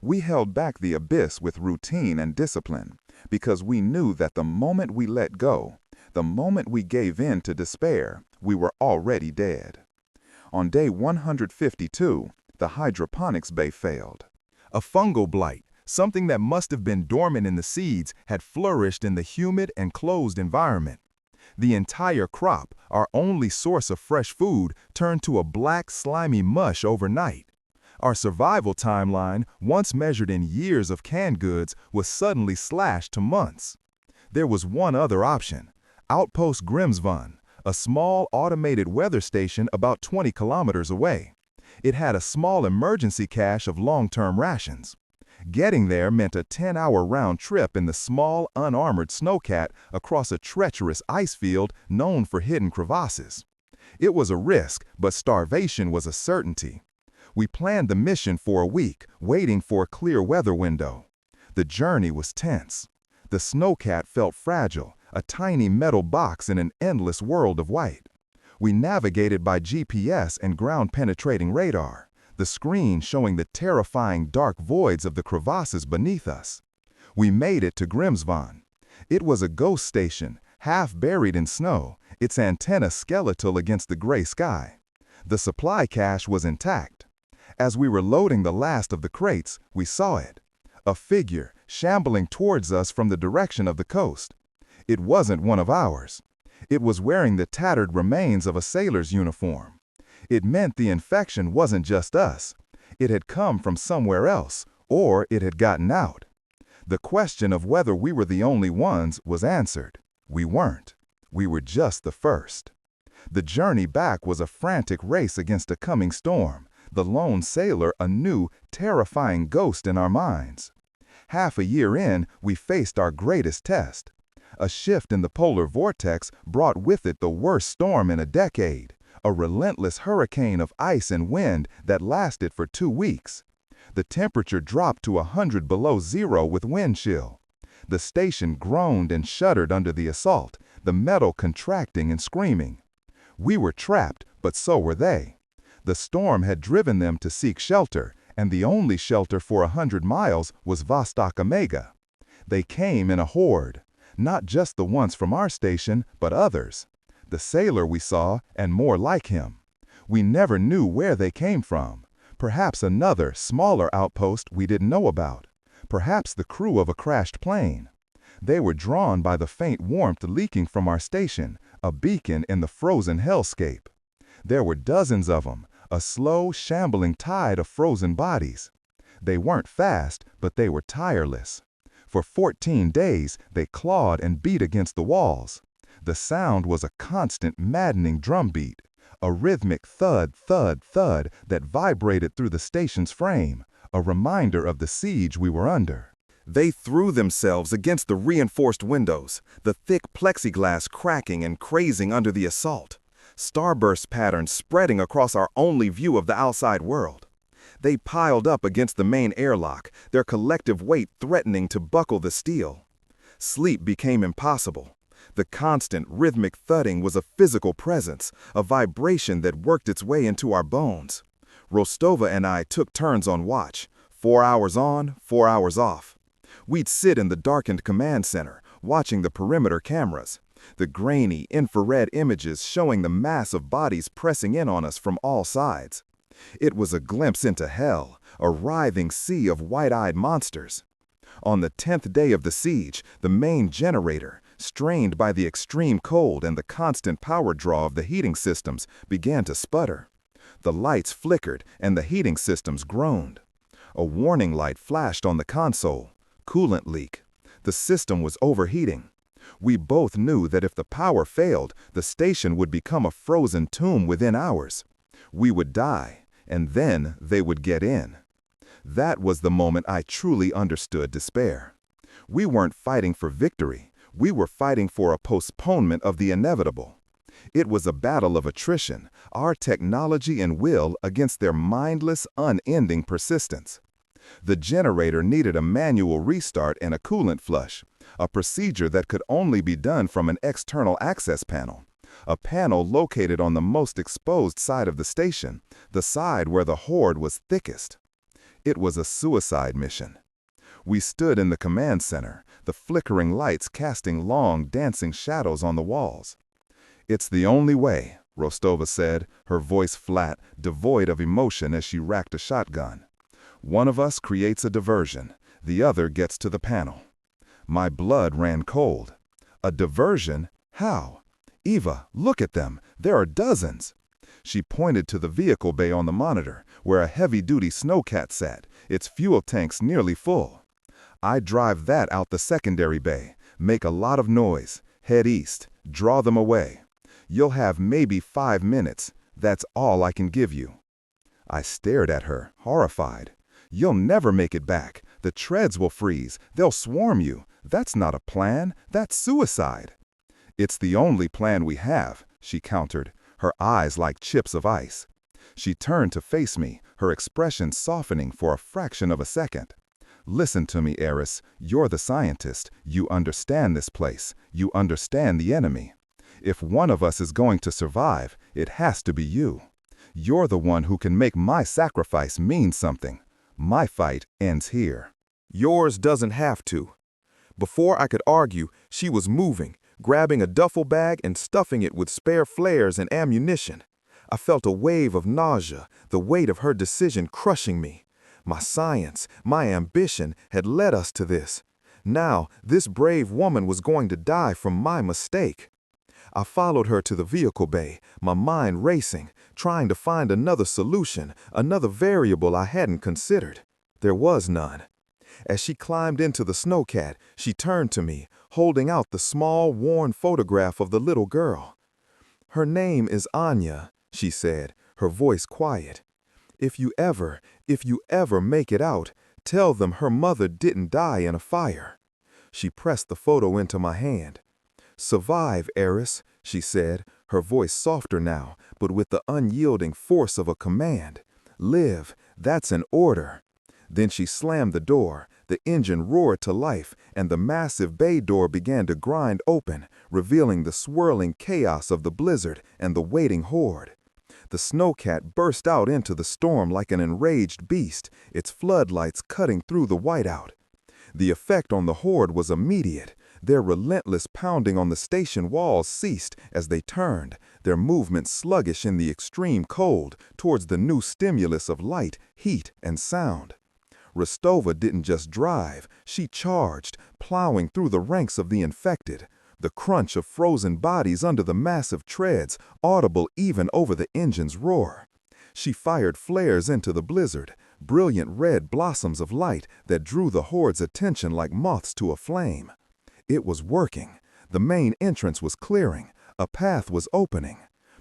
We held back the abyss with routine and discipline because we knew that the moment we let go, the moment we gave in to despair, we were already dead. On day 152, the hydroponics bay failed. A fungal blight, something that must have been dormant in the seeds, had flourished in the humid and closed environment. The entire crop, our only source of fresh food, turned to a black, slimy mush overnight. Our survival timeline, once measured in years of canned goods, was suddenly slashed to months. There was one other option: Outpost Grimsvon, a small automated weather station about 20 kilometers away. It had a small emergency cache of long-term rations. Getting there meant a 10-hour round trip in the small, unarmored snowcat across a treacherous ice field known for hidden crevasses. It was a risk, but starvation was a certainty. We planned the mission for a week, waiting for a clear weather window. The journey was tense. The snowcat felt fragile, a tiny metal box in an endless world of white. We navigated by GPS and ground-penetrating radar, the screen showing the terrifying dark voids of the crevasses beneath us. We made it to Grimsvon. It was a ghost station, half buried in snow, its antenna skeletal against the gray sky. The supply cache was intact. As we were loading the last of the crates, we saw it. A figure shambling towards us from the direction of the coast. It wasn't one of ours. It was wearing the tattered remains of a sailor's uniform. It meant the infection wasn't just us. It had come from somewhere else, or it had gotten out. The question of whether we were the only ones was answered. We weren't. We were just the first. The journey back was a frantic race against a coming storm, the lone sailor a new, terrifying ghost in our minds. Half a year in, we faced our greatest test. A shift in the polar vortex brought with it the worst storm in a decade, a relentless hurricane of ice and wind that lasted for 2 weeks. The temperature dropped to 100 below zero with wind chill. The station groaned and shuddered under the assault, the metal contracting and screaming. We were trapped, but so were they. The storm had driven them to seek shelter, and the only shelter for 100 miles was Vostok Omega. They came in a horde, not just the ones from our station, but others. The sailor we saw, and more like him. We never knew where they came from. Perhaps another, smaller outpost we didn't know about. Perhaps the crew of a crashed plane. They were drawn by the faint warmth leaking from our station, a beacon in the frozen hellscape. There were dozens of them, a slow, shambling tide of frozen bodies. They weren't fast, but they were tireless. For 14 days, they clawed and beat against the walls. The sound was a constant, maddening drumbeat, a rhythmic thud, thud, thud that vibrated through the station's frame, a reminder of the siege we were under. They threw themselves against the reinforced windows, the thick plexiglass cracking and crazing under the assault, starburst patterns spreading across our only view of the outside world. They piled up against the main airlock, their collective weight threatening to buckle the steel. Sleep became impossible. The constant, rhythmic thudding was a physical presence, a vibration that worked its way into our bones. Rostova and I took turns on watch, 4 hours on, 4 hours off. We'd sit in the darkened command center, watching the perimeter cameras, the grainy, infrared images showing the mass of bodies pressing in on us from all sides. It was a glimpse into hell, a writhing sea of white-eyed monsters. On the 10th day of the siege, the main generator, strained by the extreme cold and the constant power draw of the heating systems, began to sputter. The lights flickered and the heating systems groaned. A warning light flashed on the console. Coolant leak. The system was overheating. We both knew that if the power failed, the station would become a frozen tomb within hours. We would die, and then they would get in. That was the moment I truly understood despair. We weren't fighting for victory. We were fighting for a postponement of the inevitable. It was a battle of attrition, our technology and will against their mindless, unending persistence. The generator needed a manual restart and a coolant flush, a procedure that could only be done from an external access panel, a panel located on the most exposed side of the station, the side where the horde was thickest. It was a suicide mission. We stood in the command center, the flickering lights casting long, dancing shadows on the walls. "It's the only way," Rostova said, her voice flat, devoid of emotion as she racked a shotgun. "One of us creates a diversion, the other gets to the panel." My blood ran cold. A diversion? How? "Eva, look at them. There are dozens." She pointed to the vehicle bay on the monitor, where a heavy-duty snowcat sat, its fuel tanks nearly full. "I drive that out the secondary bay, make a lot of noise, head east, draw them away. You'll have maybe 5 minutes. That's all I can give you." I stared at her, horrified. "You'll never make it back. The treads will freeze. They'll swarm you. That's not a plan. That's suicide." "It's the only plan we have," she countered, her eyes like chips of ice. She turned to face me, her expression softening for a fraction of a second. "Listen to me, Eris. You're the scientist. You understand this place. You understand the enemy. If one of us is going to survive, it has to be you. You're the one who can make my sacrifice mean something. My fight ends here." "Yours doesn't have to." Before I could argue, she was moving, grabbing a duffel bag and stuffing it with spare flares and ammunition. I felt a wave of nausea, the weight of her decision crushing me. My science, my ambition had led us to this. Now, this brave woman was going to die from my mistake. I followed her to the vehicle bay, my mind racing, trying to find another solution, another variable I hadn't considered. There was none. As she climbed into the snowcat, she turned to me, holding out the small, worn photograph of the little girl. "Her name is Anya," she said, her voice quiet. If you ever make it out, tell them her mother didn't die in a fire." She pressed the photo into my hand. "Survive, Eris," she said, her voice softer now, but with the unyielding force of a command. "Live, that's an order." Then she slammed the door, the engine roared to life, and the massive bay door began to grind open, revealing the swirling chaos of the blizzard and the waiting horde. The snowcat burst out into the storm like an enraged beast, its floodlights cutting through the whiteout. The effect on the horde was immediate. Their relentless pounding on the station walls ceased as they turned, their movement sluggish in the extreme cold, towards the new stimulus of light, heat, and sound. Rostova didn't just drive, she charged, plowing through the ranks of the infected. The crunch of frozen bodies under the massive treads, audible even over the engine's roar. She fired flares into the blizzard, brilliant red blossoms of light that drew the horde's attention like moths to a flame. It was working. The main entrance was clearing. A path was opening.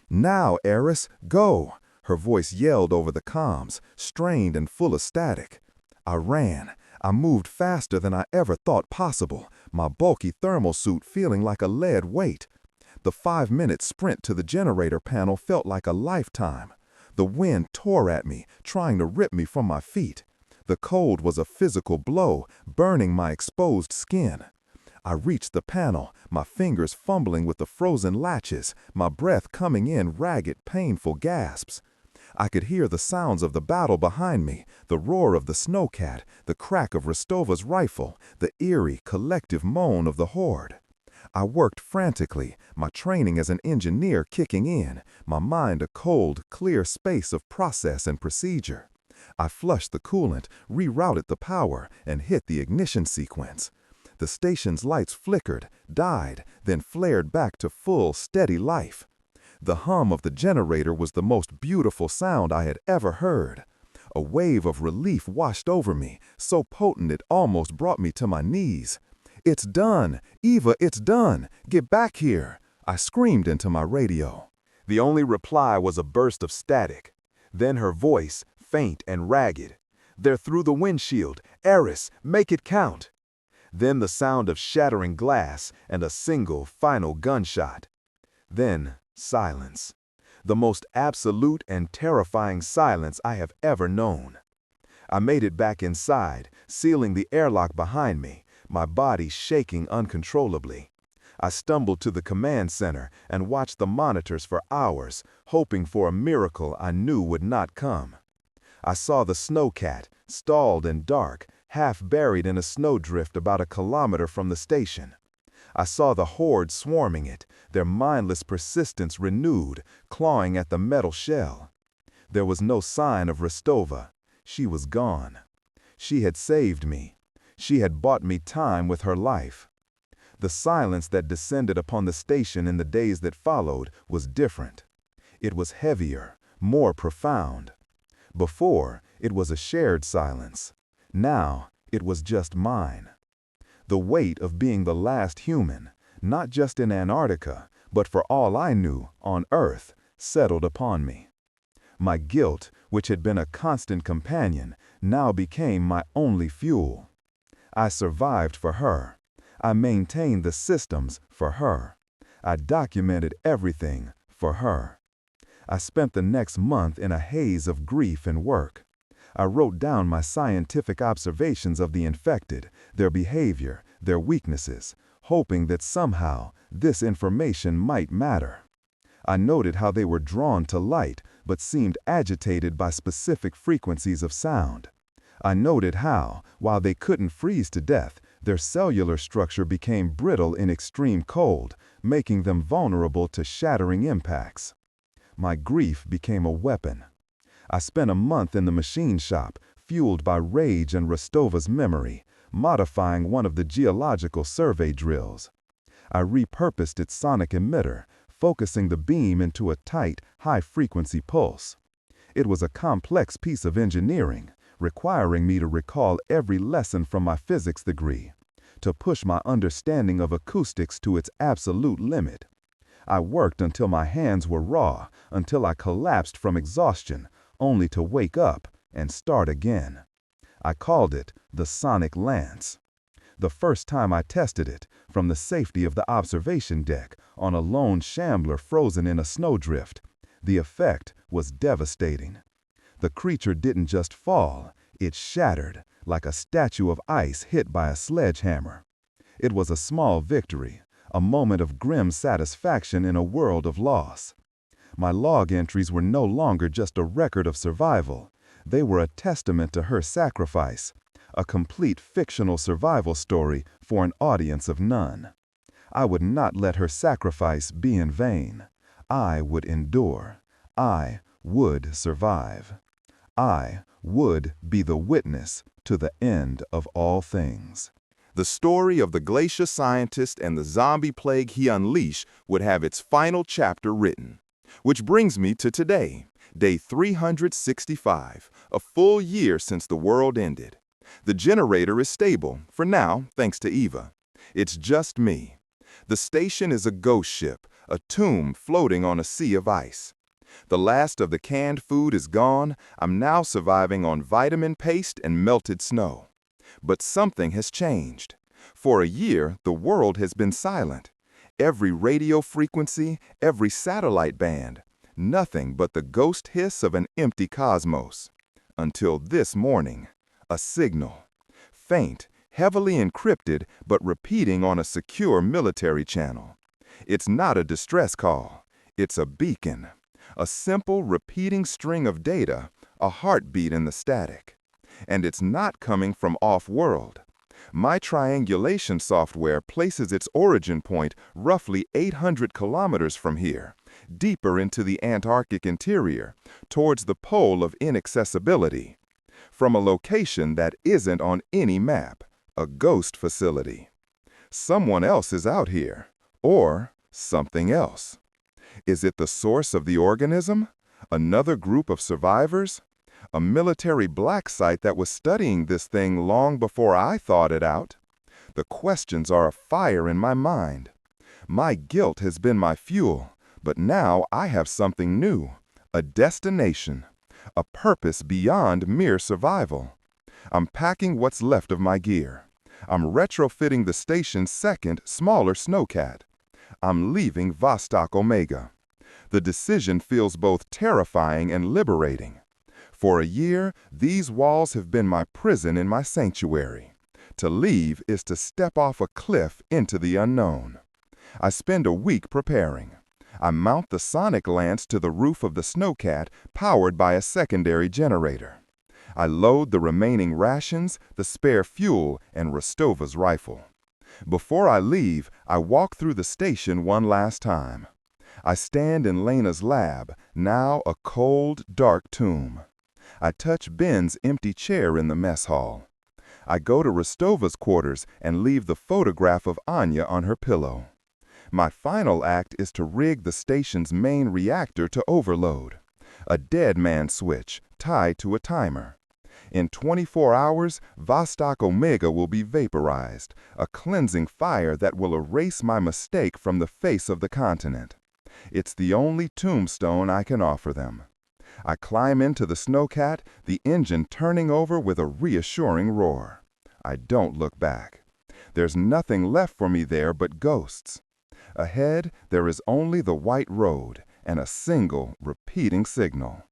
"Now, Eris, go!" Her voice yelled over the comms, strained and full of static. I ran. I moved faster than I ever thought possible, my bulky thermal suit feeling like a lead weight. The 5-minute sprint to the generator panel felt like a lifetime. The wind tore at me, trying to rip me from my feet. The cold was a physical blow, burning my exposed skin. I reached the panel, my fingers fumbling with the frozen latches, my breath coming in ragged, painful gasps. I could hear the sounds of the battle behind me, the roar of the snowcat, the crack of Rostova's rifle, the eerie, collective moan of the horde. I worked frantically, my training as an engineer kicking in, my mind a cold, clear space of process and procedure. I flushed the coolant, rerouted the power, and hit the ignition sequence. The station's lights flickered, died, then flared back to full, steady life. The hum of the generator was the most beautiful sound I had ever heard. A wave of relief washed over me, so potent it almost brought me to my knees. "It's done! Eva, it's done! Get back here!" I screamed into my radio. The only reply was a burst of static. Then her voice, faint and ragged. "They're through the windshield. Eris, make it count!" Then the sound of shattering glass and a single, final gunshot. Then silence. The most absolute and terrifying silence I have ever known. I made it back inside, sealing the airlock behind me, my body shaking uncontrollably. I stumbled to the command center and watched the monitors for hours, hoping for a miracle I knew would not come. I saw the snowcat, stalled and dark, half buried in a snowdrift about a kilometer from the station. I saw the horde swarming it, their mindless persistence renewed, clawing at the metal shell. There was no sign of Rostova. She was gone. She had saved me. She had bought me time with her life. The silence that descended upon the station in the days that followed was different. It was heavier, more profound. Before, it was a shared silence. Now, it was just mine. The weight of being the last human, not just in Antarctica, but for all I knew, on Earth, settled upon me. My guilt, which had been a constant companion, now became my only fuel. I survived for her. I maintained the systems for her. I documented everything for her. I spent the next month in a haze of grief and work. I wrote down my scientific observations of the infected, their behavior, their weaknesses, hoping that somehow this information might matter. I noted how they were drawn to light, but seemed agitated by specific frequencies of sound. I noted how, while they couldn't freeze to death, their cellular structure became brittle in extreme cold, making them vulnerable to shattering impacts. My grief became a weapon. I spent a month in the machine shop, fueled by rage and Rostova's memory, modifying one of the geological survey drills. I repurposed its sonic emitter, focusing the beam into a tight, high-frequency pulse. It was a complex piece of engineering, requiring me to recall every lesson from my physics degree, to push my understanding of acoustics to its absolute limit. I worked until my hands were raw, until I collapsed from exhaustion, only to wake up and start again. I called it the Sonic Lance. The first time I tested it, from the safety of the observation deck, on a lone shambler frozen in a snowdrift, the effect was devastating. The creature didn't just fall, it shattered, like a statue of ice hit by a sledgehammer. It was a small victory, a moment of grim satisfaction in a world of loss. My log entries were no longer just a record of survival. They were a testament to her sacrifice, a complete fictional survival story for an audience of none. I would not let her sacrifice be in vain. I would endure. I would survive. I would be the witness to the end of all things. The story of the Glacier Scientist and the zombie plague he unleashed would have its final chapter written. Which brings me to today, day 365, a full year since the world ended. The generator is stable, for now, thanks to Eva. It's just me. The station is a ghost ship, a tomb floating on a sea of ice. The last of the canned food is gone. I'm now surviving on vitamin paste and melted snow. But something has changed. For a year, the world has been silent. Every radio frequency, every satellite band, nothing but the ghost hiss of an empty cosmos. Until this morning, a signal. Faint, heavily encrypted, but repeating on a secure military channel. It's not a distress call. It's a beacon. A simple, repeating string of data, a heartbeat in the static. And it's not coming from off-world. My triangulation software places its origin point roughly 800 kilometers from here, deeper into the Antarctic interior, towards the pole of inaccessibility. From a location that isn't on any map, a ghost facility. Someone else is out here, or something else. Is it the source of the organism? Another group of survivors? A military black site that was studying this thing long before I thought it out? The questions are a fire in my mind. My guilt has been my fuel, but now I have something new, a destination, a purpose beyond mere survival. I'm packing what's left of my gear. I'm retrofitting the station's second, smaller snowcat. I'm leaving Vostok Omega. The decision feels both terrifying and liberating. For a year, these walls have been my prison in my sanctuary. To leave is to step off a cliff into the unknown. I spend a week preparing. I mount the sonic lance to the roof of the snowcat, powered by a secondary generator. I load the remaining rations, the spare fuel, and Rostova's rifle. Before I leave, I walk through the station one last time. I stand in Lena's lab, now a cold, dark tomb. I touch Ben's empty chair in the mess hall. I go to Rostova's quarters and leave the photograph of Anya on her pillow. My final act is to rig the station's main reactor to overload. A dead man switch tied to a timer. In 24 hours, Vostok Omega will be vaporized, a cleansing fire that will erase my mistake from the face of the continent. It's the only tombstone I can offer them. I climb into the snowcat, the engine turning over with a reassuring roar. I don't look back. There's nothing left for me there but ghosts. Ahead, there is only the white road and a single, repeating signal,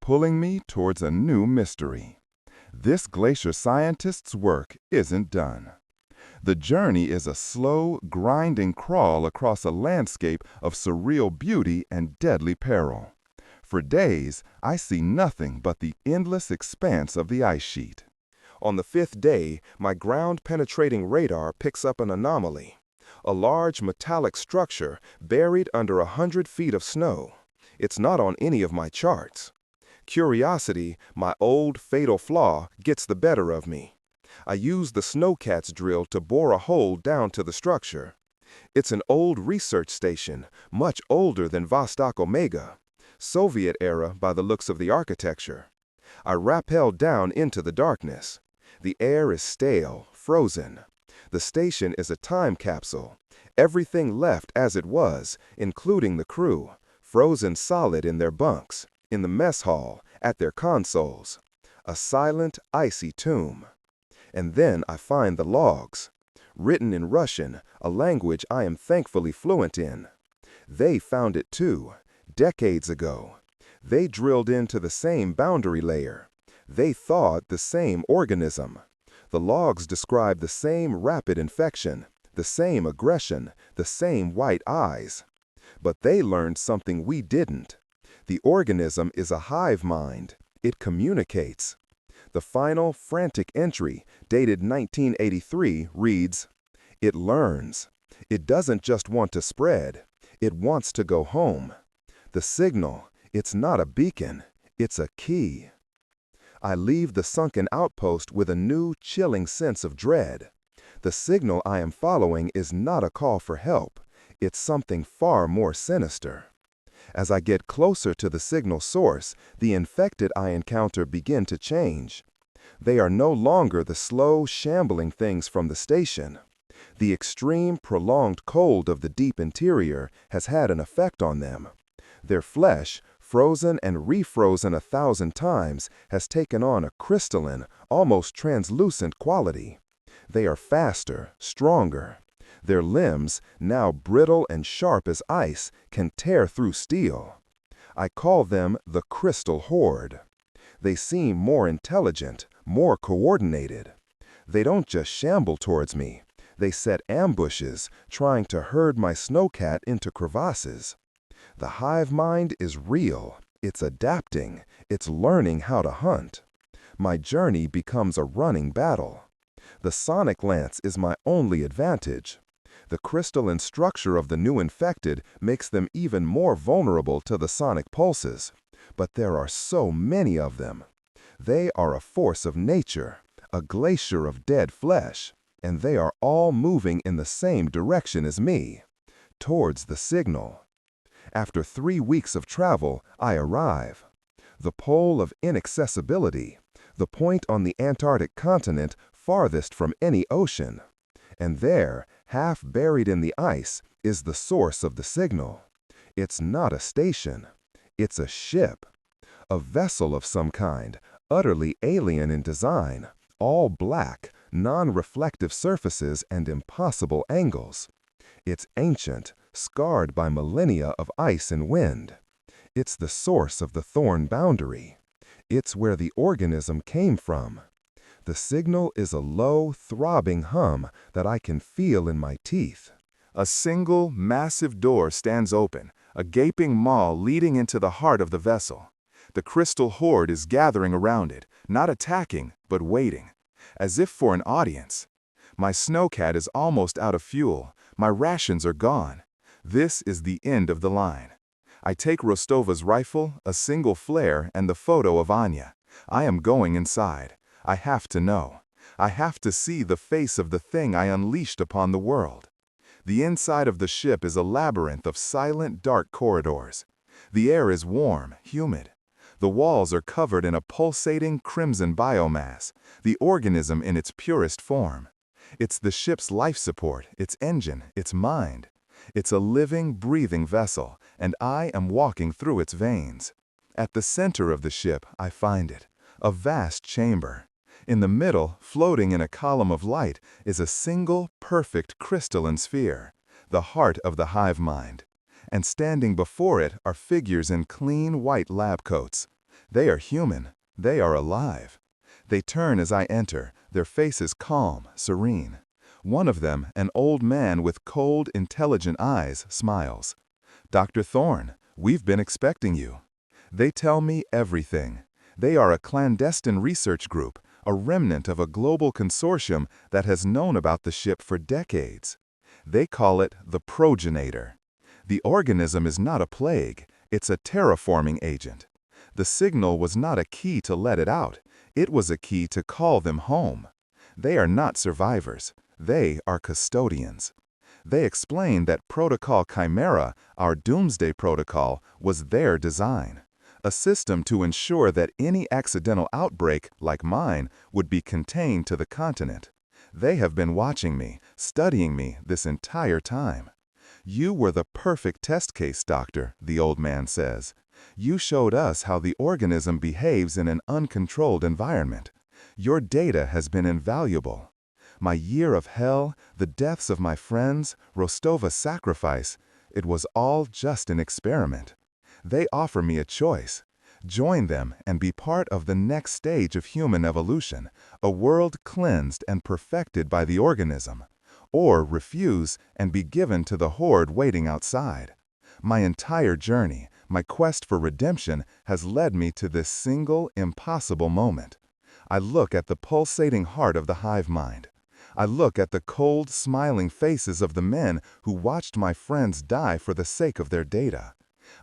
pulling me towards a new mystery. This Glacier Scientist's work isn't done. The journey is a slow, grinding crawl across a landscape of surreal beauty and deadly peril. For days, I see nothing but the endless expanse of the ice sheet. On the 5th day, my ground-penetrating radar picks up an anomaly. A large metallic structure buried under 100 feet of snow. It's not on any of my charts. Curiosity, my old fatal flaw, gets the better of me. I use the snowcat's drill to bore a hole down to the structure. It's an old research station, much older than Vostok Omega. Soviet era by the looks of the architecture. I rappel down into the darkness. The air is stale, frozen. The station is a time capsule. Everything left as it was, including the crew, frozen solid in their bunks, in the mess hall, at their consoles. A silent, icy tomb. And then I find the logs, written in Russian, a language I am thankfully fluent in. They found it too, decades ago. They drilled into the same boundary layer. They thawed the same organism. The logs describe the same rapid infection, the same aggression, the same white eyes. But they learned something we didn't. The organism is a hive mind. It communicates. The final, frantic entry, dated 1983, reads, "It learns. It doesn't just want to spread. It wants to go home. The signal, it's not a beacon, it's a key." I leave the sunken outpost with a new, chilling sense of dread. The signal I am following is not a call for help. It's something far more sinister. As I get closer to the signal source, the infected I encounter begin to change. They are no longer the slow, shambling things from the station. The extreme, prolonged cold of the deep interior has had an effect on them. Their flesh, frozen and refrozen 1,000 times, has taken on a crystalline, almost translucent quality. They are faster, stronger. Their limbs, now brittle and sharp as ice, can tear through steel. I call them the crystal horde. They seem more intelligent, more coordinated. They don't just shamble towards me. They set ambushes, trying to herd my snowcat into crevasses. The hive mind is real. It's adapting. It's learning how to hunt. My journey becomes a running battle. The sonic lance is my only advantage. The crystalline structure of the new infected makes them even more vulnerable to the sonic pulses. But there are so many of them. They are a force of nature, a glacier of dead flesh, and they are all moving in the same direction as me, towards the signal. After 3 weeks of travel, I arrive. The pole of inaccessibility, the point on the Antarctic continent farthest from any ocean. And there, half buried in the ice, is the source of the signal. It's not a station. It's a ship. A vessel of some kind, utterly alien in design, all black, non-reflective surfaces and impossible angles. It's ancient, scarred by millennia of ice and wind. It's the source of the thorn boundary. It's where the organism came from. The signal is a low, throbbing hum that I can feel in my teeth. A single, massive door stands open, a gaping maw leading into the heart of the vessel. The crystal horde is gathering around it, not attacking, but waiting, as if for an audience. My snowcat is almost out of fuel. My rations are gone. This is the end of the line. I take Rostova's rifle, a single flare, and the photo of Anya. I am going inside. I have to know. I have to see the face of the thing I unleashed upon the world. The inside of the ship is a labyrinth of silent, dark corridors. The air is warm, humid. The walls are covered in a pulsating crimson biomass, the organism in its purest form. It's the ship's life support, its engine, its mind. It's a living, breathing vessel, and I am walking through its veins. At the center of the ship, I find it, a vast chamber. In the middle, floating in a column of light, is a single, perfect crystalline sphere, the heart of the hive mind. And standing before it are figures in clean, white lab coats. They are human. They are alive. They turn as I enter, their faces calm, serene. One of them, an old man with cold, intelligent eyes, smiles. "Dr. Thorne, we've been expecting you." They tell me everything. They are a clandestine research group, a remnant of a global consortium that has known about the ship for decades. They call it the progenitor. The organism is not a plague, it's a terraforming agent. The signal was not a key to let it out, it was a key to call them home. They are not survivors, they are custodians. They explain that Protocol Chimera, our doomsday protocol, was their design. A system to ensure that any accidental outbreak, like mine, would be contained to the continent. They have been watching me, studying me this entire time. You were the perfect test case, Doctor, the old man says. You showed us how the organism behaves in an uncontrolled environment. Your data has been invaluable. My year of hell, the deaths of my friends, Rostova's sacrifice, it was all just an experiment. They offer me a choice. Join them and be part of the next stage of human evolution, a world cleansed and perfected by the organism. Or refuse and be given to the horde waiting outside. My entire journey, my quest for redemption, has led me to this single, impossible moment. I look at the pulsating heart of the hive mind. I look at the cold, smiling faces of the men who watched my friends die for the sake of their data.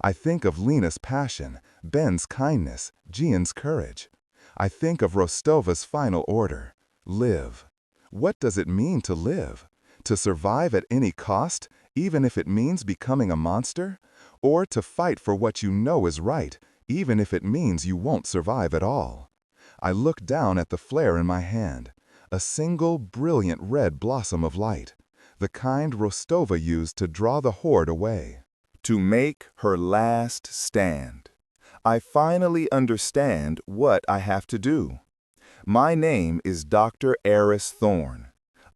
I think of Lena's passion, Ben's kindness, Gian's courage. I think of Rostova's final order: live. What does it mean to live? To survive at any cost, even if it means becoming a monster? Or to fight for what you know is right, even if it means you won't survive at all? I look down at the flare in my hand, a single brilliant red blossom of light, the kind Rostova used to draw the horde away. To make her last stand. I finally understand what I have to do. My name is Dr. Eris Thorne.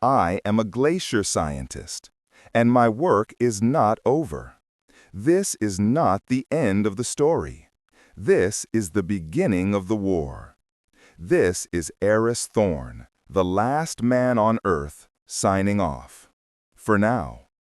I am a glacier scientist, and my work is not over. This is not the end of the story. This is the beginning of the war. This is Eris Thorne, the last man on Earth, signing off. For now.